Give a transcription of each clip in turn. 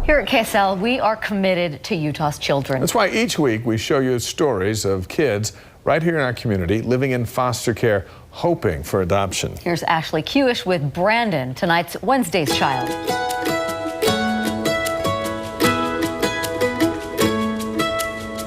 Here at KSL, we are committed to Utah's children. That's why each week we show you stories of kids right here in our community living in foster care, hoping for adoption. Here's Ashley Kewish with Brandon, tonight's Wednesday's Child.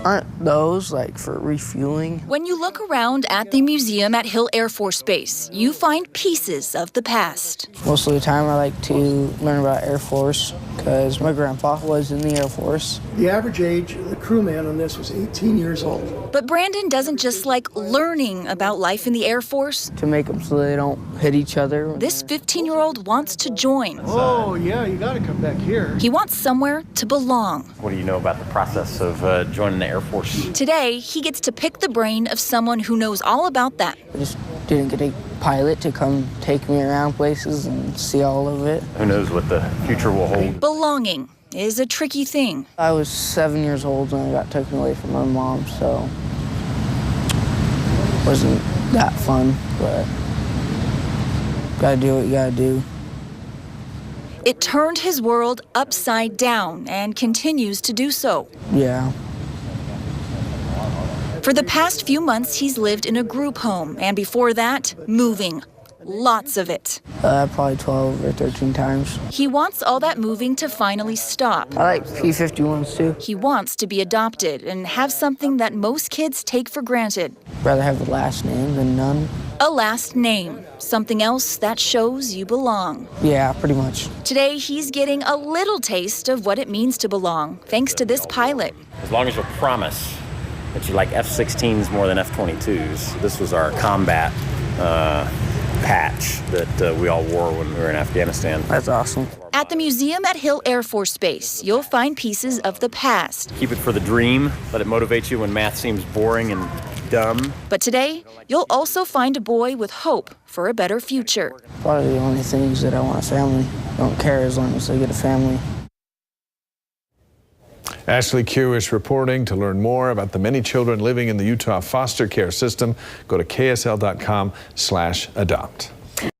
Aren't those like for refueling? When you look around at the museum at Hill Air Force Base, you find pieces of the past. Most of the time I like to learn about Air Force because my grandpa was in the Air Force. The average age of the crewman on this was 18 years old. But Brandon doesn't just like learning about life in the Air Force. To make them so they don't hit each other. This 15-year-old wants to join. Oh, yeah, you got to come back here. He wants somewhere to belong. What do you know about the process of joining the Air Force? Today, he gets to pick the brain of someone who knows all about that. I just didn't get a pilot to come take me around places and see all of it. Who knows what the future will hold? Belonging is a tricky thing. I was 7 years old when I got taken away from my mom, so it wasn't that fun, but gotta do what you gotta do. It turned his world upside down and continues to do so. Yeah. For the past few months, he's lived in a group home, and before that, moving. Lots of it. Probably 12 or 13 times. He wants all that moving to finally stop. I like P-51s too. He wants to be adopted and have something that most kids take for granted. Rather have a last name than none. A last name, something else that shows you belong. Yeah, pretty much. Today, he's getting a little taste of what it means to belong, thanks to this pilot. As long as you'll promise that you like F-16s more than F-22s. This was our combat patch that we all wore when we were in Afghanistan. That's awesome. At the museum at Hill Air Force Base, you'll find pieces of the past. Keep it for the dream. Let it motivate you when math seems boring and dumb. But today, you'll also find a boy with hope for a better future. Probably the only things that I want a family. I don't care as long as I get a family. Ashley Kewish reporting. To learn more about the many children living in the Utah foster care system, go to ksl.com/adopt.